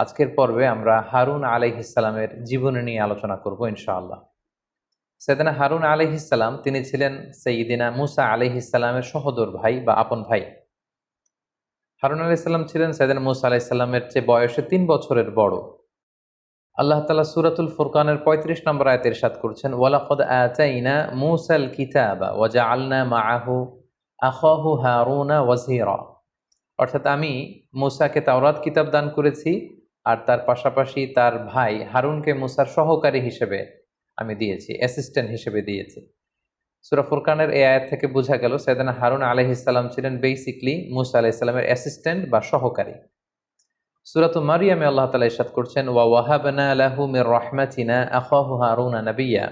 আজকের পর্বে আমরা হারুন আলাইহিস সালামের জীবনী নিয়ে আলোচনা করব ইনশাআল্লাহ। সাইয়েদনা হারুন আলাইহিস সালাম তিনি ছিলেন সাইয়্যিদিনা মুসা আলাইহিস সালামের সহোদর ভাই বা আপন ভাই। হারুন আলাইহিস সালাম ছিলেন সাইয়েদনা মুসা আলাইহিস সালামের চেয়ে বয়সে ৩ বছরের বড়। আল্লাহ তাআলা সূরাতুল ফুরকানের ৩৫ নম্বর আয়াতে ইরশাদ করছেন, ওয়ালাকাদ আতাইনা মুসাল কিতাবা ওয়া জাআলনা মাআহু আখাহু হারুনা ওয়াজিরা। অর্থাৎ আমি মুসাকে তাওরাত কিতাব দান করেছি, আর তার পাশাপাশি তার ভাই হারুনকে মুসার সহকারী হিসেবে আমি দিয়েছি, অ্যাসিস্ট্যান্ট হিসেবে দিয়েছি। সূরা ফুরকানের এই আয়াত থেকে বোঝা গেল সাইয়েদনা হারুন আলাইহিস সালাম ছিলেন বেসিক্যালি মুসা আলাইহিস সালামের অ্যাসিস্ট্যান্ট বা সহকারী। সূরাতুল মারিয়ামে আল্লাহ তাআলা ইরশাদ করছেন, ওয়া ওয়াহাবনা লাহু মির রাহমাতিনা আখাহু হারুনা নাবিয়্যা।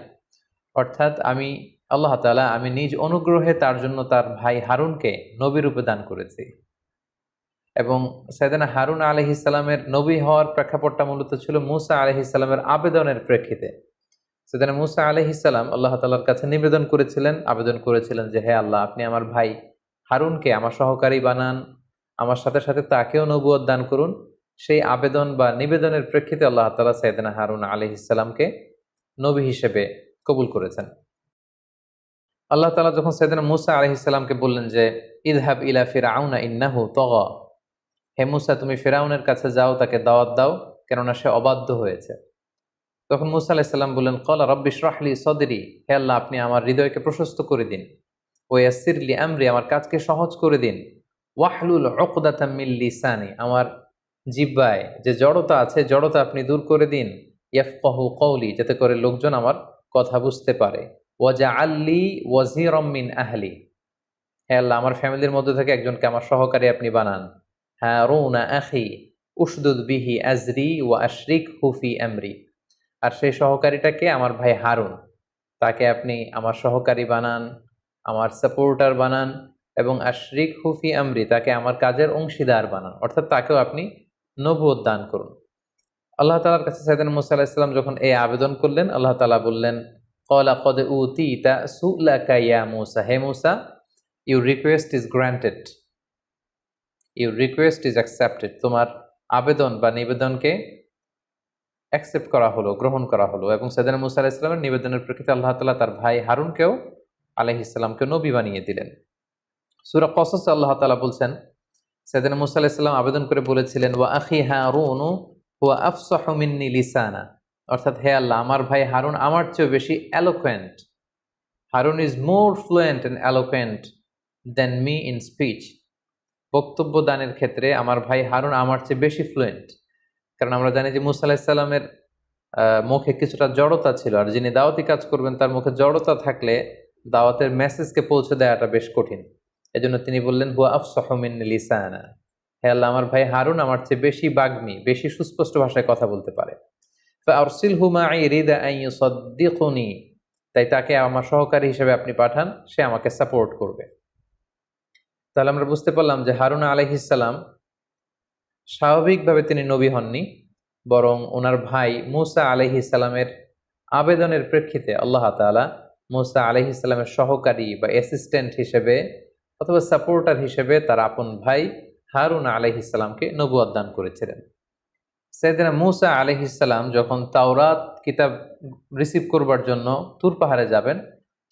অর্থাৎ আল্লাহ তাআলা আমি নিজ অনুগ্রহে তার জন্য তার ভাই হারুনকে নবী রূপে দান করেছি। এবং সাইয়েদনা হারুন আলাইহিস সালামের নবী হওয়ার প্রেক্ষাপটটা মূলত ছিল মুসা আলাইহিস সালামের আবেদনের প্রেক্ষিতে। সাইয়েদনা মুসা আলাইহিস সালাম আল্লাহ তাআলার কাছে আবেদন করেছিলেন যে, হে আল্লাহ, আপনি আমার ভাই হারুনকে আমার সহকারী বানান, আমার সাথে সাথে তাকেও নবুয়ত দান করুন। সেই আবেদন বা নিবেদনের প্রেক্ষিতে আল্লাহ তাআলা সাইয়েদনা হারুন আলাইহিস সালামকে নবী হিসেবে কবুল করেছেন। আল্লাহ তাআলা যখন সাইয়েদনা মুসা আলাইহিস সালামকে বললেন যে, ইযহাব ইলা ফিরআউনা ইন্নাহু তাগা, হে মুসা তুমি ফিরআউনের কাছে যাও, তাকে দাওয়াত দাও, কেননা সে অবাধ্য হয়েছে। তখন মুসা আলাইহিস সালাম বললেন, ক্বালা রাব্বি ইশরাহ লি সাদরি, হে আল্লাহ আপনি আমার হৃদয়কে প্রশস্ত করে দিন। ওয়া ইয়াসসির লি আমরি, আমার কাজকে সহজ করে দিন। ওয়াহলুল উকদাতাম মিন লিসানি, আমার জিহ্বায় যে জড়তা আছে জড়তা আপনি দূর করে দিন। ইয়াফকাহু কওলি, যাতে করে লোকজন আমার কথা বুঝতে পারে। ওয়াজআল লি ওয়াজিরাম মিন আহলি, হে আল্লাহ আমার ফ্যামিলির মধ্যে থেকে একজনকে আমার সহকারী আপনি বানান। হারুনা আখি উশদুদ বিহি আজরি ওয়া আশরিকহু ফি আমরি, আর সেই সহকারীটাকে আমার ভাই হারুন, তাকে আপনি আমার সহকারী বানান, আমার সাপোর্টার বানান, এবং আশরিকহু ফি আমরি, তাকে আমার কাজের অংশীদার বানান, অর্থাৎ তাকেও আপনি নবুয়ত দান করুন। আল্লাহ তাআলার কাছে সাইয়েদনা মুসা আলাইহিস সালাম যখন এই আবেদন করলেন, আল্লাহ তাআলা বললেন, ক্বালা ক্বাদ উতিতা সু'লাকা ইয়া মুসা, হে মুসা, your request is granted, your request is accepted, তোমার আবেদন বা নিবেদনকে অ্যাকসেপ্ট করা হলো, গ্রহণ করা হলো। এবং সাইয়েদনা মুসা আলাইহিস সালামের নিবেদনের প্রেক্ষিতে আল্লাহ তাআলা তার ভাই হারুনকেও আলাইহিস সালামকে নবী বানিয়ে দিলেন। সূরা কসসে আল্লাহ তাআলা বলছেন, সাইয়েদনা মুসা আলাইহিস সালাম আবেদন করে বলেছিলেন, ওয়া আখি হারুনু হুয়া আফসাহু মিন্নি লিসানা, অর্থাৎ হে আল্লাহ আমার ভাই হারুন আমার চেয়ে বেশি এলোকোয়েন্ট। হারুন is more fluent and eloquent than me in speech. বক্তব্য দানের ক্ষেত্রে আমার ভাই হারুন আমার চেয়ে বেশি ফ্লুয়েন্ট। কারণ আমরা জানি যে মুসা আলাইহিস সালামের মুখে কিছুটা জড়তা ছিল, আর যিনি দাওয়াতি কাজ করবেন তার মুখে জড়তা থাকলে দাওয়াতের মেসেজকে পৌঁছে দেওয়াটা বেশ কঠিন। এজন্য তিনি বললেন, হুয়া আফসাহু মিন্নি লিসানা, হে আল্লাহ আমার ভাই হারুন আমার চেয়ে বেশি বাগ্মী, বেশি সুস্পষ্ট ভাষায় কথা বলতে পারে। ফাআরসিলহু মাই রিদা আন ইউসাদ্দিকুনি, তাই তাকে আমার সহকারী হিসেবে আপনি পাঠান, সে আমাকে সাপোর্ট করবে। তাহলে আমরা বুঝতে পারলাম যে হারুন আলাইহিস সালাম স্বাভাবিকভাবে তিনি নবী হননি, বরং ওনার ভাই মুসা আলাইহিস সালামের আবেদনের প্রেক্ষিতে আল্লাহ তাআলা মুসা আলাইহিস সালামের সহকারী বা অ্যাসিস্ট্যান্ট হিসেবে অথবা সাপোর্টার হিসেবে তার আপন ভাই হারুন আলাইহিস সালামকে নবুয়ত দান করেছিলেন। সাইয়েদনা মুসা আলাইহিস সালাম যখন তাওরাত কিতাব রিসিভ করবার জন্য তুর পাহাড়ে যাবেন,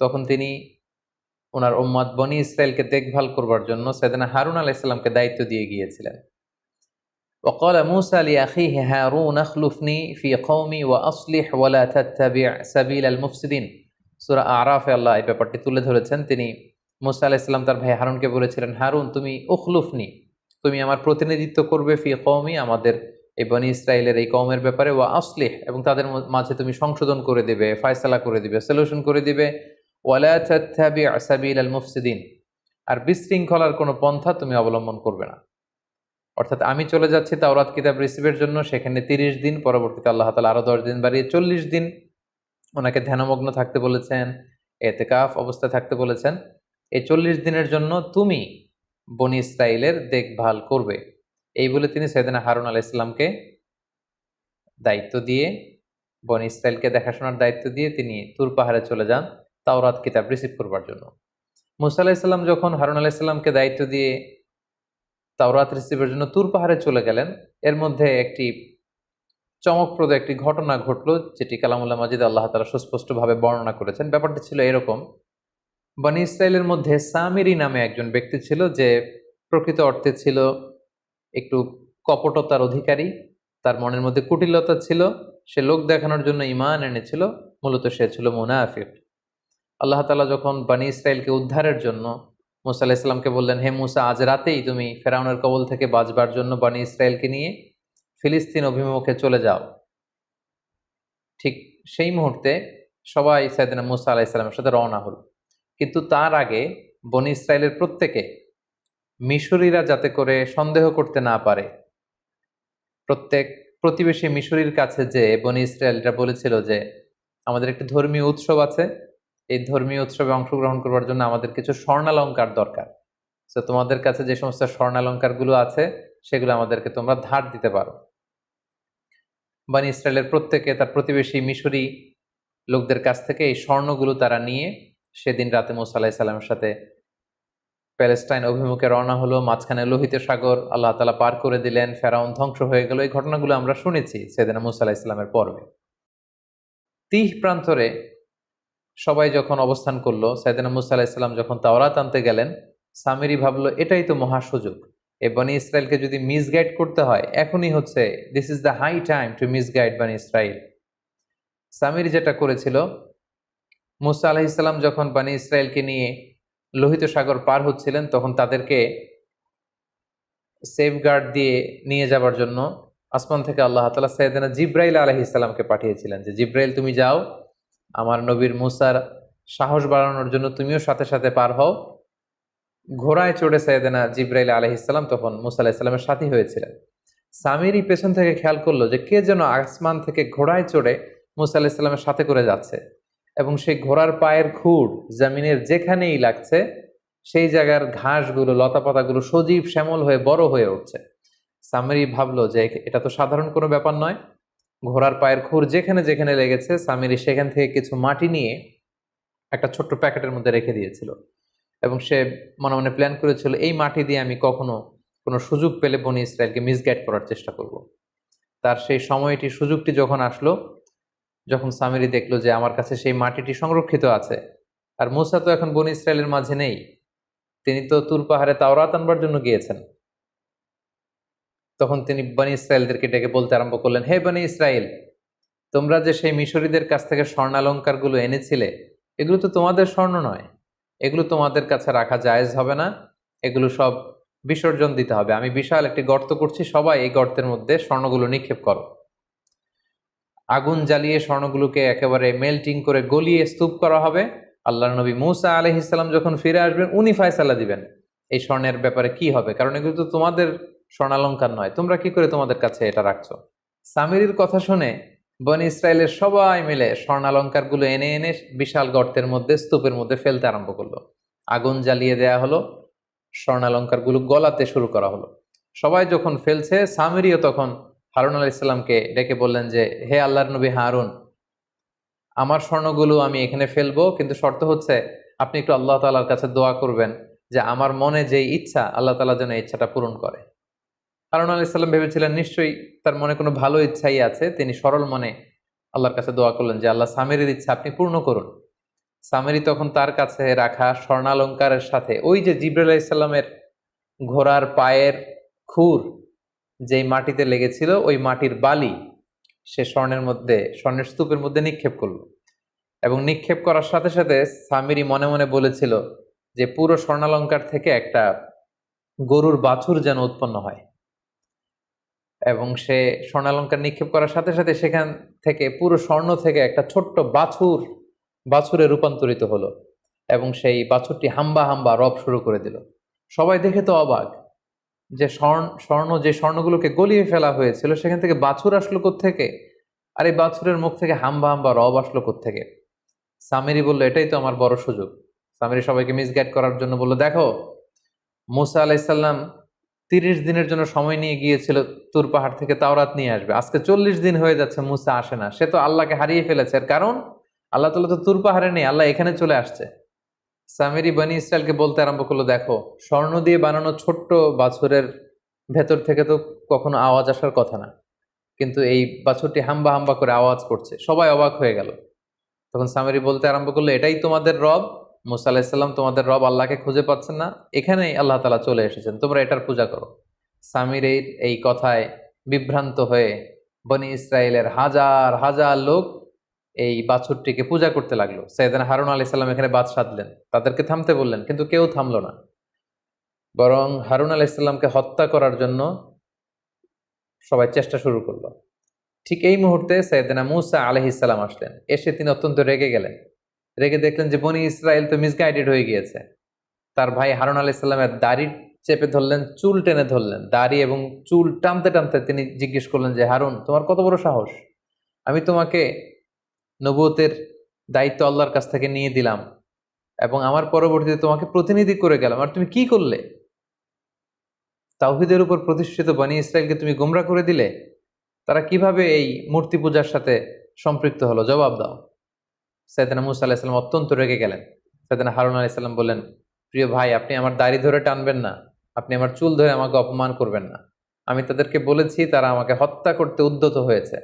তখন তিনি ওনার উম্মত বনি ইসরাইলকে দেখভাল করবার জন্য সাইয়েদনা হারুন আলাইহিস সালামকে দায়িত্ব দিয়ে গিয়েছিলেন। وقال موسى لأخيه هارون اخلفني في قومي وأصلح ولا تتبع سبيل المفسدين। সূরা আরাফে আল্লাহ এই ব্যাপারটি তুলে ধরেছেন। তিনি মুসা আলাইহিস সালাম তার ভাই হারুনকে বলেছিলেন, হারুন তুমি উখলুফনি, তুমি আমার প্রতিনিধিত্ব করবে, ফি কওমি আমাদের এই বনি ইসরাইলের এই কওমের ব্যাপারে, ওয়া আসলিহ এবং তাদের মাঝে তুমি সংশোধন করে দিবে, ফয়সালা করে দিবে, সলিউশন করে দিবে, ওয়ালা তাত্তাবি' সাবিলাল মুফসিদিন, আর বিশৃঙ্খলার কোনো পন্থা তুমি অবলম্বন করবে না। অর্থাৎ আমি চলে যাচ্ছি তাওরাত কিতাব রিসিভের জন্য, সেখানে 30 দিন, পরবর্তীতে আল্লাহ তাআলা আরো 10 দিন বাড়িয়ে 40 দিন ওনাকে ধ্যানমগ্ন থাকতে বলেছেন, এতেকাফ অবস্থায় থাকতে বলেছেন। এই 40 দিনের জন্য তুমি বনি ইসরাইলের দেখভাল করবে, এই বলে তিনি সাইয়েদনা হারুন আলাইহিস সালামকে দায়িত্ব দিয়ে, বনি ইসরাইলকে দেখাশোনার দায়িত্ব দিয়ে তিনি তুর পাহাড়ে চলে যান তাওরাত কিতাব রিসিভ করবার জন্য। মুসা আলাইহিস সালাম যখন হারুন আলাইহিস সালামকে দায়িত্ব দিয়ে তাওরাত রিসিভের জন্য তুর পাহাড়ে চলে গেলেন, এর মধ্যে একটি চমকপ্রদ একটি ঘটনা ঘটলো, যেটি কালামুল্লাহ মাজিদে আল্লাহ তাআলা সুস্পষ্টভাবে বর্ণনা করেছেন। ব্যাপারটি ছিল এরকম: বনী ইসরায়েলের মধ্যে সামিরি নামে একজন ব্যক্তি ছিল, যে প্রকৃত অর্থে ছিল একটু কপটতার অধিকারী। তার মনের মধ্যে কুটিলতা ছিল, সে লোক দেখানোর জন্য ঈমান এনেছিল, মূলত সে ছিল মুনাফিক। আল্লাহ তাআলা যখন বনী ইসরায়েলকে উদ্ধারের জন্য মুসা আলাইহিস সালামকে বললেন, হে মুসা, আজ রাতেই তুমি ফেরাউনের কবল থেকে বাঁচবার জন্য বনী ইসরায়েলকে নিয়ে ফিলিস্তিন অভিমুখে চলে যাও, ঠিক সেই মুহূর্তে সবাই সাইয়েদনা মুসা আলাইহিস সালামের সাথে রওনা হল। কিন্তু তার আগে বনী ইসরায়েলের প্রত্যেকে মিশরীরা যাতে করে সন্দেহ করতে না পারে, প্রত্যেক প্রতিবেশী মিশরীর কাছে যে বনী ইসরায়েলরা বলেছিল যে আমাদের একটি ধর্মীয় উৎসব আছে, এই ধর্মীয় উৎসবে অংশগ্রহণ করবার জন্য আমাদের কিছু স্বর্ণালঙ্কার দরকার। তো তোমাদের কাছে যে সমস্ত স্বর্ণালঙ্কারগুলো আছে সেগুলো আমাদেরকে তোমরা ধার দিতে পারো। বনী ইসরায়েলের প্রত্যেকে তার প্রতিবেশী মিশরী লোকদের কাছ থেকে এই স্বর্ণগুলো তারা নিয়ে সেদিন রাতে মুসা আলাইহিস সালামের সাথে প্যালেস্টাইন অভিমুখে রওনা হলো। মাঝখানে লোহিত সাগর আল্লাহ তাআলা পার করে দিলেন, ফেরাউন ধ্বংস হয়ে গেল। এই ঘটনাগুলো আমরা শুনেছি সাইয়েদনা মুসা আলাইহিস সালামের পর্বে। তিহ প্রান্তরে সবাই যখন অবস্থান করলো, সাইয়েদনা মুসা আলাইহিস সালাম যখন তাওরাত আনতে গেলেন, সামিরি ভাবলো এটাই তো মহা সুযোগ, এই বনী ইসরায়েলকে যদি মিসগাইড করতে হয় এখনই হচ্ছে, this is the high time to misguide বনী ইসরায়েল। সামিরি যেটা করেছিল, মুসা আলাইহিস সালাম যখন বনী ইসরায়েলকে নিয়ে লোহিত সাগর পার হচ্ছিলেন, তখন তাদেরকে সেফগার্ড দিয়ে নিয়ে যাবার জন্য আসমান থেকে আল্লাহ তাআলা সাইয়েদনা জিব্রাইল আলাইহিস সালামকে পাঠিয়েছিলেন, যে জিব্রাইল তুমি যাও, আমার নবীর মুসার সাহস বাড়ানোর জন্য তুমিও সাথে সাথে পার হও। ঘোড়ায় চড়ে সাইয়েদনা জিব্রাইল আলাইহিস সালাম তখন মুসা আলাইহিস সালামের সাথী হয়েছিলেন। সামিরি পেছন থেকে খেয়াল করলো যে কে যেন আসমান থেকে ঘোড়ায় চড়ে মুসা আলাইহিস সালামের সাথে করে যাচ্ছে, এবং সেই ঘোড়ার পায়ের খুর জমিনের যেখানেই লাগছে সেই জায়গার ঘাসগুলো, লতাপাতাগুলো সজীব শ্যামল হয়ে বড় হয়ে উঠছে। সামিরি ভাবলো যে এটা তো সাধারণ কোনো ব্যাপার নয়। ঘোড়ার পায়ের খুর যেখানে যেখানে লেগেছে সামিরি সেখান থেকে কিছু মাটি নিয়ে একটা ছোট্ট প্যাকেটের মধ্যে রেখে দিয়েছিল, এবং সে মনে মনে প্ল্যান করেছিল এই মাটি দিয়ে আমি কখনো কোনো সুযোগ পেলে বনী ইসরায়েলকে মিসগাইড করার চেষ্টা করব। তার সেই সময়টি, সুযোগটি যখন আসলো, যখন সামিরি দেখলো যে আমার কাছে সেই মাটিটি সংরক্ষিত আছে, আর মুসা তো এখন বনী ইসরায়েলের মাঝে নেই, তিনি তো তুর পাহাড়ে তাওরাত আনবার জন্য গিয়েছেন, তখন তিনি বনী ইসরায়েলদেরকে ডেকে বলতে আরম্ভ করলেন, হে বনী ইসরায়েল, তোমরা যে সেই মিশরীদের কাছ থেকে স্বর্ণালঙ্কারগুলো এনেছিলে, এগুলো তো তোমাদের স্বর্ণ নয়, এগুলো তোমাদের কাছে রাখা জায়েজ হবে না, এগুলো সব বিসর্জন দিতে হবে। আমি বিশাল একটি গর্ত করছি, সবাই এই গর্তের মধ্যে স্বর্ণগুলো নিক্ষেপ করো। আগুন জ্বালিয়ে স্বর্ণগুলোকে একেবারে মেল্টিং করে গলিয়ে স্তূপ করা হবে। আল্লাহর নবী মুসা আলাইহিস সালাম যখন ফিরে আসবেন, উনি ফয়সালা দিবেন এই স্বর্ণের ব্যাপারে কি হবে, কারণ এগুলো তো তোমাদের স্বর্ণালঙ্কার নয়, তোমরা কি করে তোমাদের কাছে এটা রাখছো। সামিরির কথা শুনে বনী ইসরায়েলের সবাই মিলে স্বর্ণালঙ্কারগুলো এনে এনে বিশাল গর্তের মধ্যে, স্তূপের মধ্যে ফেলতে আরম্ভ করলো। আগুন জ্বালিয়ে দেয়া হলো, স্বর্ণালঙ্কারগুলো গলাতে শুরু করা হলো। সবাই যখন ফেলছে, সামিরিও তখন হারুন আলাইহিস সালামকে ডেকে বললেন যে হে আল্লাহর নবী হারুন, আমার স্বর্ণগুলো আমি এখানে ফেলবো, কিন্তু শর্ত হচ্ছে আপনি একটু আল্লাহ তাআলার কাছে দোয়া করবেন যে আমার মনে যে ইচ্ছা, আল্লাহ তাআলা যেন ইচ্ছাটা পূরণ করে। হারুন আলাইহিস সালাম ভেবেছিলেন নিশ্চয়ই তার মনে কোনো ভালো ইচ্ছাই আছে, তিনি সরল মনে আল্লাহর কাছে দোয়া করলেন যে আল্লাহ, সামিরির ইচ্ছা আপনি পূর্ণ করুন। সামিরি তখন তার কাছে রাখা স্বর্ণালঙ্কারের সাথে ওই যে জিবরাইল আলাইহিস সালামের ঘোড়ার পায়ের খুর যেই মাটিতে লেগেছিল, ওই মাটির বালি সে স্বর্ণের স্তূপের মধ্যে নিক্ষেপ করলো, এবং নিক্ষেপ করার সাথে সাথে সামিরি মনে মনে বলেছিল যে পুরো স্বর্ণালঙ্কার থেকে একটা গরুর বাছুর যেন উৎপন্ন হয়, এবং সে স্বর্ণালঙ্কার নিক্ষেপ করার সাথে সাথে সেখান থেকে পুরো স্বর্ণ থেকে একটা ছোট্ট বাছুরে রূপান্তরিত হলো, এবং সেই বাছুরটি হাম্বা হাম্বা রব শুরু করে দিল। সবাই দেখে তো অবাক যে যে স্বর্ণগুলোকে গলিয়ে ফেলা হয়েছিল সেখান থেকে বাছুর আসলো কোত্থেকে, আর এই বাছুরের মুখ থেকে হাম্বা হাম্বা রব আসলো কোত্থেকে। সামিরি বলল এটাই তো আমার বড় সুযোগ। সামিরি সবাইকে মিসগাইড করার জন্য বলল, দেখো, মুসা আলাইহিস সালাম 30 দিনের জন্য সময় নিয়ে গিয়েছিল তুর পাহাড় থেকে তাওরাত নিয়ে আসবে, আজকে 40 দিন হয়ে যাচ্ছে মুসা আসে না, সে তো আল্লাহকে হারিয়ে ফেলেছে। এর কারণ আল্লাহ তাআলা তো তুর পাহাড়ে নেই, আল্লাহ এখানে চলে আসছে। সামিরি বনী ইসরায়েলকে বলতে আরম্ভ করলো, দেখো, স্বর্ণ দিয়ে বানানো ছোট্ট বাছুরের ভেতর থেকে তো কখনো আওয়াজ আসার কথা না, কিন্তু এই বাছুরটি হাম্বা হাম্বা করে আওয়াজ করছে, সবাই অবাক হয়ে গেল। তখন সামিরি বলতে আরম্ভ করলো, এটাই তোমাদের রব? মুসা আলাহিসাল্লাম তোমাদের রব আল্লাহকে খুঁজে পাচ্ছেন না? এখানেই আল্লাহ তাআলা চলে এসেছেন, তোমরা এটার পূজা করো। সামিরের এই কথায় বিভ্রান্ত হয়ে বনি ইসরায়েলের হাজার হাজার লোক এই বাছুরটিকে পূজা করতে লাগলো। সাইয়েদনা হারুন আলাইহিস সালাম এখানে বাদ সাধলেন, তাদেরকে থামতে বললেন, কিন্তু কেউ থামলো না। বরং হারুন আলাইহিস সালামকে হত্যা করার জন্য সবাই চেষ্টা শুরু করলো। ঠিক এই মুহূর্তে সাইয়েদনা মূসা আলাইহিস সালাম আসলেন। এসে তিনি অত্যন্ত রেগে গেলেন। রেগে দেখলেন যে বনি ইসরায়েল তো মিসগাইডেড হয়ে গিয়েছে। তার ভাই হারুন আলাইহিস সালামের দাড়ি চেপে ধরলেন, চুল টেনে ধরলেন। দাড়ি এবং চুল টানতে টানতে তিনি জিজ্ঞেস করলেন যে, হারুন, তোমার কত বড় সাহস? আমি তোমাকে নবুয়তের দায়িত্ব আল্লাহর কাছ থেকে নিয়ে দিলাম এবং আমার পরবর্তীতে তোমাকে প্রতিনিধি করে গেলাম, আর তুমি কি করলে? তাওহীদের উপর প্রতিষ্ঠিত বনি ইসরায়েলকে তুমি গোমরাহ করে দিলে। তারা কিভাবে এই মূর্তি পূজার সাথে সম্পৃক্ত হলো? জবাব দাও। সাইয়েদনা মূসা আলাইহিস সালাম অত্যন্ত রেগে গেলেন। সাইয়েদনা হারুন আলাইহিস সালাম বললেন, প্রিয় ভাই, আপনি আমার দাড়ি ধরে টানবেন না, আপনি আমার চুল ধরে আমাকে অপমান করবেন না। আমি তাদেরকে বলেছি, তারা আমাকে হত্যা করতে উদ্যত হয়েছে।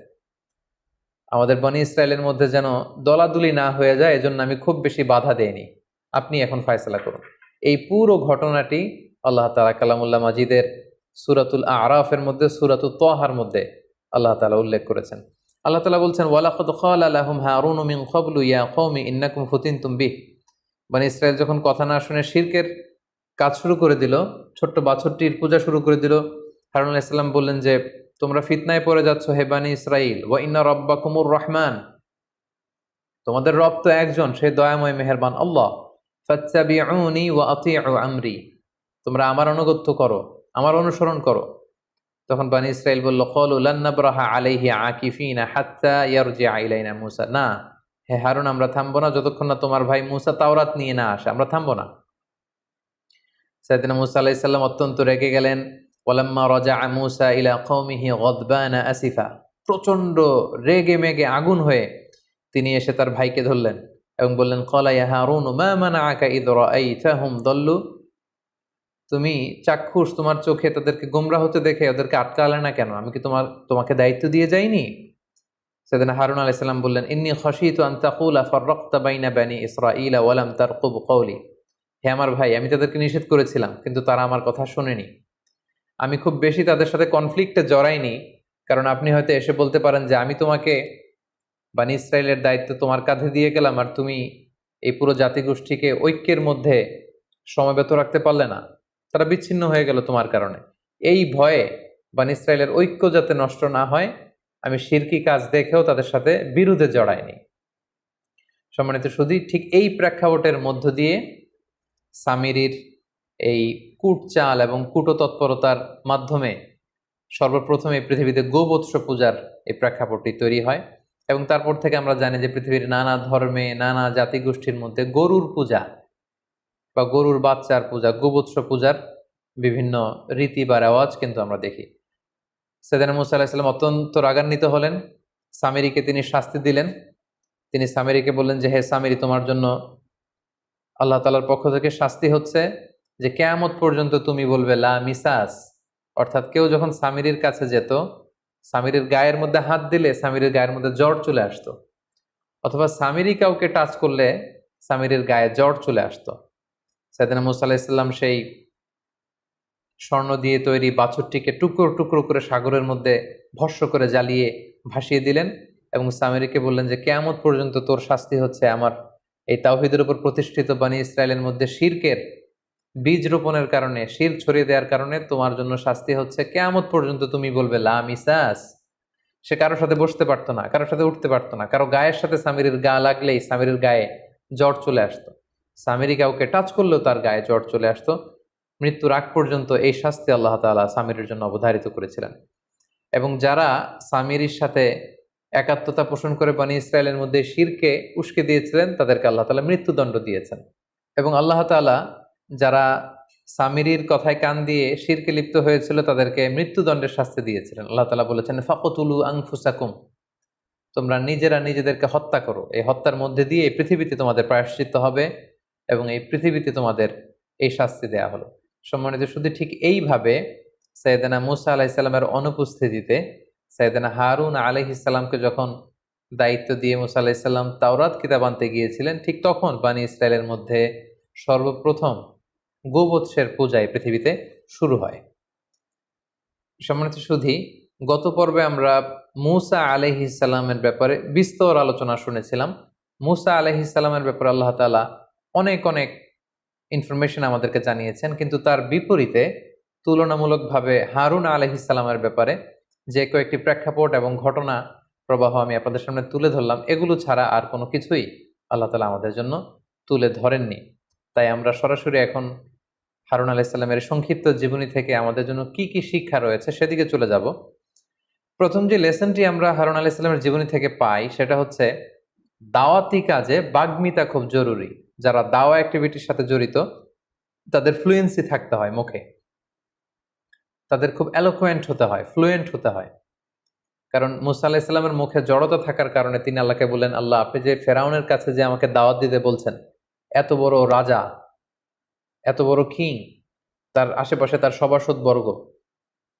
আমাদের বনি ইসরায়েলের মধ্যে যেন দলাদুলি না হয়ে যায়, এজন্য আমি খুব বেশি বাধা দেইনি। আপনি এখন ফয়সালা করুন। এই পুরো ঘটনাটি আল্লাহ তাআলা কালামুল্লাহ মাজিদের সূরাতুল আরাফের মধ্যে, সূরাতুত তাহার মধ্যে আল্লাহ তাআলা উল্লেখ করেছেন। আল্লাহ তাআলা বলছেন, ওয়ালাকাদ ক্বালা লাহুম হারুনু মিন ক্বাবলু ইয়া কওমি ইন্নাকুম ফুতিনতুম বিহ। বনি ইসরায়েল যখন কথা না শুনে শিরকের কাজ শুরু করে দিল, ছোট্ট বাছুরটির পূজা শুরু করে দিল, হারুন আলাইহিস সালাম বললেন যে, তোমরা ফিতনায় পড়ে যাচ্ছ হে বনি ইসরাইল, ওয়া ইন্না রাব্বাকুমুর রহমান, তোমাদের রব তো একজন, সে দয়াময় মেহেরবান আল্লাহ। ফাত্তাবিউনি ওয়া আতিউ আমরি, তোমরা আমার আনুগত্য করো, আমার অনুসরণ করো। তখন বনি ইসরাইল বলল, ক্বালু লান নাবরাহা আলাইহি আকিফিনা হাত্তা ইয়ারজিআ ইলাইনা মূসা। না হে হারুন, আমরা থামবো না যতক্ষণ না তোমার ভাই মূসা তাওরাত নিয়ে না আসে, আমরা থামবো না। সাইয়েদনা মূসা আলাইহিস সালাম অত্যন্ত রেগে গেলেন। ওয়ালাম্মা রাজাআ মূসা ইলা কওমিহি গাদবানা আসিফা, প্রচন্ড রেগে মেগে আগুন হয়ে তিনি এসে তার ভাইকে ধরলেন এবং বললেন, ক্বালা ইয়া হারুন মা মানাআকা ইয রাআইতাহুম দাল্লু, তুমি চাক্ষুষ, তোমার চোখে তাদেরকে গোমরাহ হতে দেখে ওদেরকে আটকালে না কেন? আমি কি তোমাকে দায়িত্ব দিয়ে যাইনি? সাইয়েদনা হারুন আলাইহিস সালাম বললেন, ইন্নী খাশীতু আন তাকুলা ফাররাকতা বাইনা বানি ইসরাঈলা ওয়া লাম তারকুব কওলি। হে আমার ভাই, আমি তাদেরকে নিষেধ করেছিলাম, কিন্তু তারা আমার কথা শোনেনি। আমি খুব বেশি তাদের সাথে কনফ্লিক্টে জড়াইনি, কারণ আপনি হয়তো এসে বলতে পারেন যে, আমি তোমাকে বানি ইসরায়েলের দায়িত্ব তোমার কাঁধে দিয়ে গেলাম, আর তুমি এই পুরো জাতিগোষ্ঠীকে ঐক্যের মধ্যে সমবেত রাখতে পারলে না, তারা বিচ্ছিন্ন হয়ে গেল তোমার কারণে। এই ভয়ে বানি ইসরায়েলের ঐক্য যাতে নষ্ট না হয়, আমি শিরকি কাজ দেখেও তাদের সাথে বিরোধে জড়াইনি। সম্মানিত সুধী, ঠিক এই প্রেক্ষাপটের মধ্য দিয়ে সামিরির এই কূটচাল এবং কূটতৎপরতার মাধ্যমে সর্বপ্রথম এই পৃথিবীতে গোবৎস পূজার এই প্রেক্ষাপটটি তৈরি হয়। এবং তারপর থেকে আমরা জানি যে পৃথিবীর নানা ধর্মে, নানা জাতিগোষ্ঠীর মধ্যে গরুর পূজা বা গরুর বাচ্চার পূজা, গোবৎস পূজার বিভিন্ন রীতি বা রেওয়াজ কিন্তু আমরা দেখি। সাইয়েদনা মূসা আলাইহিস সালাম অত্যন্ত রাগান্বিত হলেন। সামিরিকে তিনি শাস্তি দিলেন। তিনি সামিরিকে বললেন যে, হে সামিরি, তোমার জন্য আল্লাহ তাআলার পক্ষ থেকে শাস্তি হচ্ছে যে কিয়ামত পর্যন্ত তুমি বলবে লা মিসাস। অর্থাৎ কেউ যখন সামিরির কাছে যেত, সামিরির গায়ের মধ্যে হাত দিলে সামিরির গায়ের মধ্যে জ্বর চলে আসতো, অথবা সামিরি কাউকে টাচ করলে সামিরির গায়ে জ্বর চলে আসতো। সাইয়েদনা মূসা আলাইহিস সালাম সেই স্বর্ণ দিয়ে তৈরি বাছুরটিকে টুকরো টুকরো করে সাগরের মধ্যে ভস্ম করে জ্বালিয়ে ভাসিয়ে দিলেন এবং সামিরিকে বললেন যে, কিয়ামত পর্যন্ত তোর শাস্তি হচ্ছে আমার এই তাওহীদের উপর প্রতিষ্ঠিত বনি ইসরায়েলের মধ্যে শিরকের বীজ রোপণের কারণে, শিরক ছড়িয়ে দেওয়ার কারণে তোমার জন্য শাস্তি হচ্ছে, কিয়ামত পর্যন্ত তুমি বলবে লা মিসাস। সে কারোর সাথে বসতে পারতো না, কারোর সাথে উঠতে পারতো না, কারো গায়ের সাথে সামিরির গা লাগলেই সামিরির গায়ে জ্বর চলে আসতো। সামিরি কাউকে টাচ করলেও তার গায়ে জ্বর চলে আসতো। মৃত্যুর আগ পর্যন্ত এই শাস্তি আল্লাহ তাআলা সামিরির জন্য অবধারিত করেছিলেন। এবং যারা সামিরির সাথে একাত্মতা পোষণ করে বনি ইসরায়েলের মধ্যে শিরকে উস্কে দিয়েছিলেন, তাদেরকে আল্লাহ তাআলা মৃত্যুদণ্ড দিয়েছেন। এবং আল্লাহ তাআলা যারা সামিরির কথায় কান দিয়ে শিরকে লিপ্ত হয়েছিল, তাদেরকে মৃত্যুদণ্ডের শাস্তি দিয়েছিলেন। আল্লাহ তাআলা বলেছেন, ফাকতুলু আনফুসাকুম, তোমরা নিজেরা নিজেদেরকে হত্যা করো। এই হত্যার মধ্যে দিয়ে এই পৃথিবীতে তোমাদের প্রায়শ্চিত্ত হবে এবং এই পৃথিবীতে তোমাদের এই শাস্তি দেয়া হলো। সম্মানিত শুধু ঠিক এইভাবে সাইয়েদনা মূসা আলাইহিস সালামের অনুপস্থিতিতে সাইয়েদনা হারুন আলাইহিস সালামকে যখন দায়িত্ব দিয়ে মুসা আলাইহিস সালাম তাওরাত কিতাব আনতে গিয়েছিলেন, ঠিক তখন বনী ইসরায়েলের মধ্যে সর্বপ্রথম গোবৎসের পূজায় পৃথিবীতে শুরু হয়। সম্মানিত সুধী, গত পর্বে আমরা মূসা আলাইহিস সালামের ব্যাপারে বিস্তর আলোচনা শুনেছিলাম। মূসা আলাইহিস সালামের ব্যাপারে আল্লাহ তাআলা অনেক অনেক ইনফরমেশন আমাদেরকে জানিয়েছেন, কিন্তু তার বিপরীতে তুলনামূলকভাবে হারুন আলাইহিস সালামের ব্যাপারে যে কয়েকটি প্রেক্ষাপট এবং ঘটনা প্রবাহ আমি আপনাদের সামনে তুলে ধরলাম, এগুলো ছাড়া আর কোনো কিছুই আল্লাহ তাআলা আমাদের জন্য তুলে ধরেননি। তাই আমরা সরাসরি এখন হারুন আলাইহিস সালামের সংক্ষিপ্ত জীবনী থেকে আমাদের জন্য কি কি শিক্ষা রয়েছে সেদিকে চলে যাব। প্রথম যে লেসনটি আমরা হারুন আলাইহিস সালামের জীবনী থেকে পাই সেটা হচ্ছে দাওয়াতি কাজে বাগ্মিতা খুব জরুরি। যারা দাওয়া অ্যাক্টিভিটির সাথে জড়িত তাদের ফ্লুয়েন্সি থাকতে হয় মুখে, তাদের খুব এলোকুয়েন্ট হতে হয়, ফ্লুয়েন্ট হতে হয়। কারণ মুসা আলাইহিস সালামের মুখে জড়তা থাকার কারণে তিনি আল্লাহকে বললেন, আল্লাহ আপনি যে ফেরাউনের কাছে যে আমাকে দাওয়াত দিতে বলছেন, এত বড় রাজা, এত বড় কিং, তার আশেপাশে তার সভাসদ বর্গ,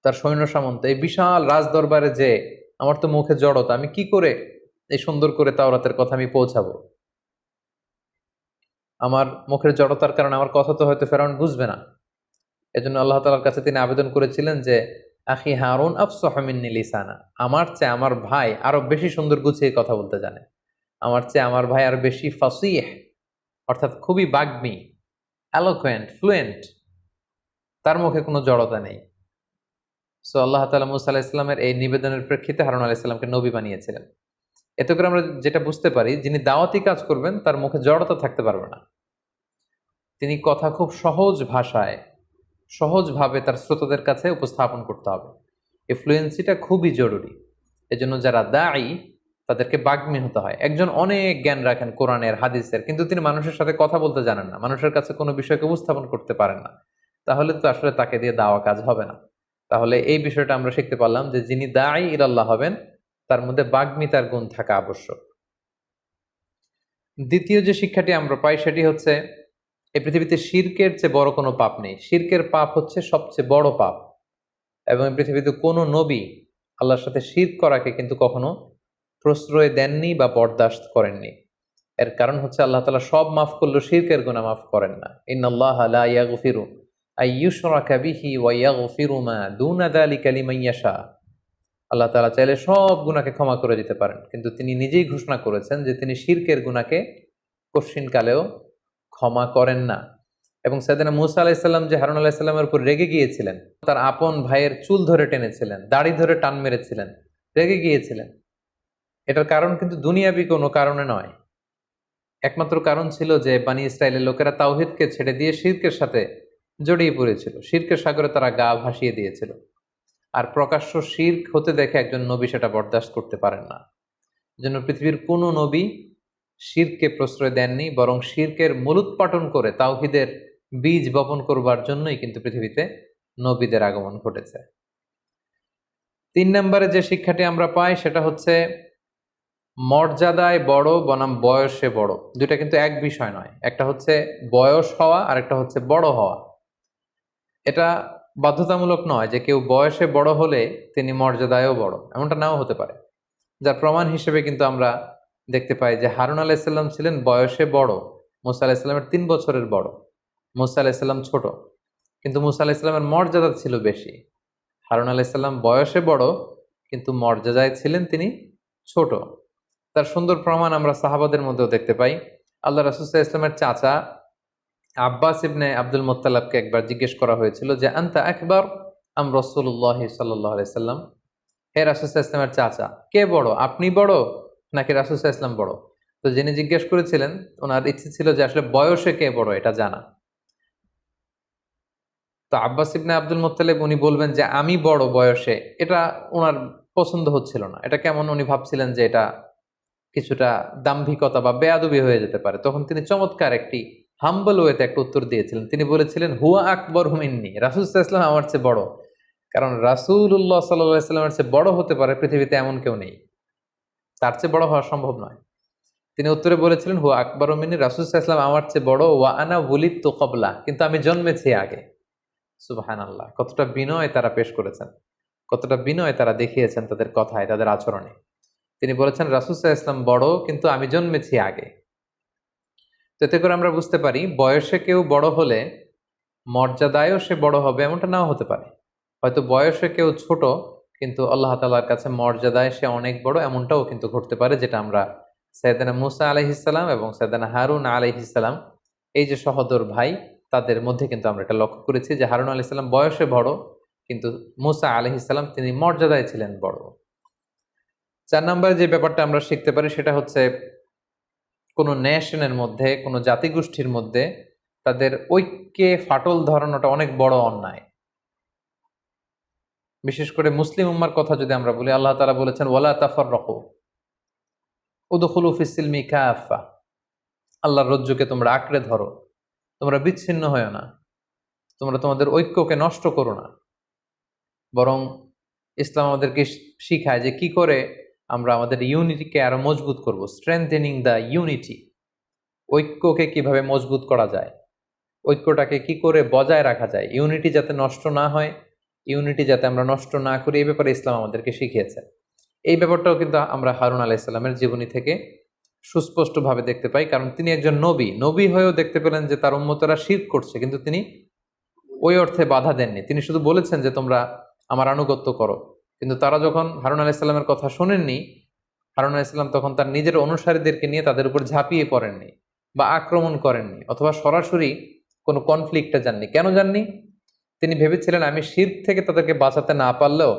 তার সৈন্য সামন্ত, এই বিশাল রাজ দরবারে যে আমার তো মুখে জড়তা, আমি কি করে এই সুন্দর করে তাওরাতের কথা আমি পৌঁছাবো? আমার মুখের জড়তার কারণে আমার কথা তো হয়তো ফেরাউন বুঝবে না। এজন্য আল্লাহ তাআলার কাছে তিনি আবেদন করেছিলেন যে আখি হারুন আফসাহু মিন্নি লিসানা, আমার চেয়ে আমার ভাই আরো বেশি সুন্দর গুছিয়ে কথা বলতে জানে, আমার চেয়ে আমার ভাই আরো বেশি ফাসিহ, অর্থাৎ খুবই বাগ্মী, এলোকুয়েন্ট, ফ্লুয়েন্ট, তার মুখে কোনো জড়তা নেই। সো আল্লাহ তাআলা মূসা আলাইহিস সালামের এই নিবেদনের প্রেক্ষিতে হারুন আলাইহিস সালামকে নবী বানিয়েছিলেন। এতে করে আমরা যেটা বুঝতে পারি, যিনি দাওয়াতি কাজ করবেন তার মুখে জড়তা থাকতে পারবে না। তিনি কথা খুব সহজ ভাষায়, সহজভাবে তার শ্রোতাদের কাছে উপস্থাপন করতে হবে। এই ফ্লুয়েন্সিটা খুবই জরুরি। এজন্য যারা দায়ী তাদেরকে বাগ্মী হতে হয়। একজন অনেক জ্ঞান রাখেন কোরআনের, হাদিসের, কিন্তু তিনি মানুষের সাথে কথা বলতে জানেন না, মানুষের কাছে কোনো বিষয়কে উপস্থাপন করতে পারেন না, তাহলে তো আসলে তাকে দিয়ে দাওয়া কাজ হবে না। তাহলে এই বিষয়টা আমরা শিখতে পারলাম যে যিনি দায়ী ইলাল্লাহ হবেন তার মধ্যে বাগ্মিতার গুণ থাকা আবশ্যক। দ্বিতীয় যে শিক্ষাটি আমরা পাই সেটি হচ্ছে এই পৃথিবীতে শিরকের চেয়ে বড় কোনো পাপ নেই। শিরকের পাপ হচ্ছে সবচেয়ে বড় পাপ, এবং এই পৃথিবীতে কোনো নবী আল্লাহর সাথে শিরক করাকে কিন্তু কখনো প্রশ্রয় দেননি বা বরদাস্ত করেননি। এর কারণ হচ্ছে আল্লাহ তাআলা সব মাফ করলেও শিরকের গুনাহ মাফ করেন না। ইন্নাল্লাহা লা ইয়াগফিরু আইয়ুশরাকা বিহি ওয়া ইয়াগফিরু মা দুনা যালিকা লিমান ইয়াশা। আল্লাহ তাআলা চাইলে সব গুনাহকে ক্ষমা করে দিতে পারেন, কিন্তু তিনি নিজেই ঘোষণা করেছেন যে তিনি শিরকের গুনাহকে কশিনকালেও ক্ষমা করেন না। এবং সাইয়েদনা মূসা আলাইহিস সালাম যে হারুন আলাইহিস সালামের উপর রেগে গিয়েছিলেন, তার আপন ভাইয়ের চুল ধরে টেনেছিলেন, দাড়ি ধরে টান মেরেছিলেন, রেগে গিয়েছিলেন, এটার কারণ কিন্তু দুনিয়াবি কোনো কারণে নয়। একমাত্র কারণ ছিল যে বনী ইসরাইলের লোকেরা তাওহীদকে ছেড়ে দিয়ে শিরকের সাথে জড়িয়ে পড়েছিল, শিরকের সাগরে তারা গা ভাসিয়ে দিয়েছিল। আর প্রকাশ্য শিরক হতে দেখে একজন নবী সেটা বরদাস্ত করতে পারেন না। জন্য পৃথিবীর কোনো নবী শিরককে প্রশ্রয় দেননি, বরং শিরকের মূলোৎপাটন করে তাওহীদের বীজ বপন করবার জন্যই কিন্তু পৃথিবীতে নবীদের আগমন ঘটেছে। 3 নম্বরে যে শিক্ষাটি আমরা পাই সেটা হচ্ছে মর্যাদায় বড় বনাম বয়সে বড়, দুইটা কিন্তু এক বিষয় নয়। একটা হচ্ছে বয়স হওয়া আর একটা হচ্ছে বড় হওয়া। এটা বাধ্যতামূলক নয় যে কেউ বয়সে বড় হলে তিনি মর্যাদায়ও বড়, এমনটা নাও হতে পারে। যার প্রমাণ হিসেবে কিন্তু আমরা দেখতে পাই যে হারুন আলাইহিস সালাম ছিলেন বয়সে বড়, মূসা আলাইহিস সালামের 3 বছরের বড়। মূসা আলাইহিস সালাম ছোট, কিন্তু মূসা আলাইহিস সালামের মর্যাদা ছিল বেশি। হারুন আলাইহিস সালাম বয়সে বড়, কিন্তু মর্যাদায় ছিলেন তিনি ছোট। তার সুন্দর প্রমাণ আমরা সাহাবাদের মধ্যেও দেখতে পাই। আল্লাহ রাসূল সাল্লাল্লাহু আলাইহি ওয়াসাল্লামের চাচা আব্বাস ইবনে আব্দুল মুত্তালিবকে একবার জিজ্ঞেস করা হয়েছিল যে আনতা আকবার আম রাসূলুল্লাহ সাল্লাল্লাহু আলাইহি ওয়াসাল্লাম, হে রাসূল সাল্লাল্লাহু আলাইহি ওয়াসাল্লামের চাচা, কে বড়, আপনি বড় নাকি রাসূল সাল্লাল্লাহু আলাইহি ওয়াসাল্লাম বড়? তো যিনি জিজ্ঞেস করেছিলেন ওনার ইচ্ছে ছিল যে আসলে বয়সে কে বড় এটা জানা। তো আব্বাস ইবনে আব্দুল মুত্তালিব উনি বলবেন যে আমি বড় বয়সে, এটা ওনার পছন্দ হচ্ছিল না। এটা কেমন উনি ভাবছিলেন যে এটা কিছুটা দাম্ভিকতা বা বেয়াদবি হয়ে যেতে পারে। তখন তিনি চমৎকার একটি হাম্বল ওয়েতে একটা উত্তর দিয়েছিলেন। তিনি বলেছিলেন হুয়া আকবর মিন্নি, রাসূল সাল্লাল্লাহু আলাইহি ওয়াসাল্লাম আমার চেয়ে বড়। কারণ রাসূলুল্লাহ সাল্লাল্লাহু আলাইহি ওয়াসাল্লামের চেয়ে বড় হতে পারে পৃথিবীতে এমন কেউ নেই, তার চেয়ে বড় হওয়া সম্ভব নয়। তিনি উত্তরে বলেছিলেন হুয়া আকবর মিন্নি, রাসূল সাল্লাল্লাহু আলাইহি ওয়াসাল্লাম আমার চেয়ে বড়, ওয়া আনা ওয়ালিদতু ক্বাবলা, কিন্তু আমি জন্মেছি আগে। সুবহানাল্লাহ, কতটা বিনয় তারা পেশ করেছেন, কতটা বিনয় তারা দেখিয়েছেন তাদের কথায়, তাদের আচরণে। তিনি বলেছেন, রাসূল সাল্লাল্লাহু আলাইহি ওয়াসাল্লাম বড়, কিন্তু আমি জন্মেছি আগে। তো এতে করে আমরা বুঝতে পারি, বয়সে কেউ বড় হলে মর্যাদায়ও সে বড় হবে, এমনটা নাও হতে পারে। হয়তো বয়সে কেউ ছোট, কিন্তু আল্লাহ তাআলার কাছে মর্যাদায় সে অনেক বড়, এমনটাও কিন্তু ঘটতে পারে, যেটা আমরা সাইয়েদনা মুসা আলাইহিস সালাম এবং সাইয়েদনা হারুন আলাইহিস সালাম, এই যে সহোদর ভাই, তাদের মধ্যে কিন্তু আমরা এটা লক্ষ্য করেছি যে হারুন আলাইহিস সালাম বয়সে বড়, কিন্তু মুসা আলাইহিস সালাম তিনি মর্যাদায় ছিলেন বড়। 4 নম্বরে যে ব্যাপারটা আমরা শিখতে পারি সেটা হচ্ছে, কোনো নেশনের মধ্যে, কোনো জাতিগোষ্ঠীর মধ্যে তাদের ঐক্যে ফাটল ধরানোটা অনেক বড় অন্যায়। বিশেষ করে মুসলিম উম্মার কথা যদি আমরা বলি, আল্লাহ তাআলা বলেছেন, ওয়ালা তাফাররাকু উদখুলু ফিস সিলমি কাফা, আল্লাহর রজ্জুকে তোমরা আঁকড়ে ধরো, তোমরা বিচ্ছিন্ন হয়ো না, তোমরা তোমাদের ঐক্যকে নষ্ট করো না। বরং ইসলাম আমাদেরকে শিখায় যে কি করে আমরা আমাদের ইউনিটিকে আরো মজবুত করব, স্ট্রেংথেনিং দ্য ইউনিটি। ঐক্যকে কিভাবে মজবুত করা যায়, ঐক্যটাকে কি করে বজায় রাখা যায়, ইউনিটি যাতে নষ্ট না হয়, ইউনিটি যাতে আমরা নষ্ট না করি, এই ব্যাপারে ইসলাম আমাদেরকে শিখিয়েছে। এই ব্যাপারটাও কিন্তু আমরা হারুন আলাইহিস সালামের জীবনী থেকে সুস্পষ্টভাবে দেখতে পাই, কারণ তিনি একজন নবী, নবী হয়েও দেখতে পেলেন যে তার উম্মতরা শিরক করছে, কিন্তু তিনি ওই অর্থে বাধা দেননি। তিনি শুধু বলেছেন যে তোমরা আমার আনুগত্য করো। কিন্তু তারা যখন হারুন আলাইহিস সালামের কথা শোনেননি, হারুন আলাইহিস সালাম তখন তার নিজের অনুসারীদেরকে নিয়ে তাদের উপর ঝাঁপিয়ে পড়েননি বা আক্রমণ করেননি, অথবা সরাসরি কোনো কনফ্লিক্টে যাননি। কেন যাননি? তিনি ভেবেছিলেন, আমি শিরক থেকে তাদেরকে বাঁচাতে না পারলেও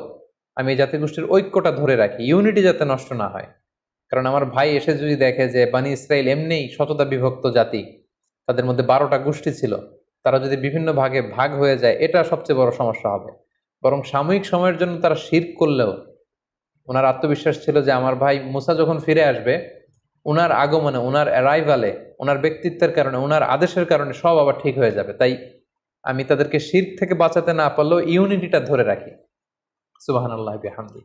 আমি এই জাতিগোষ্ঠীর ঐক্যটা ধরে রাখি, ইউনিটি যাতে নষ্ট না হয়। কারণ আমার ভাই এসে যদি দেখে যে বানি ইসরাইল এমনিই শততা বিভক্ত জাতি, তাদের মধ্যে 12টা গোষ্ঠী ছিল, তারা যদি বিভিন্ন ভাগে ভাগ হয়ে যায়, এটা সবচেয়ে বড় সমস্যা হবে। বরং সাময়িক সময়ের জন্য তারা শিরক করলেও ওনার আত্মবিশ্বাস ছিল যে আমার ভাই মুসা যখন ফিরে আসবে, ওনার আগমনে, ওনার অ্যারাইভালে, ওনার ব্যক্তিত্বের কারণে, ওনার আদেশের কারণে সব আবার ঠিক হয়ে যাবে। তাই আমি তাদেরকে শিরক থেকে বাঁচাতে না পারলেও ইউনিটিটা ধরে রাখি। সুবহানাল্লাহি বিহামদি।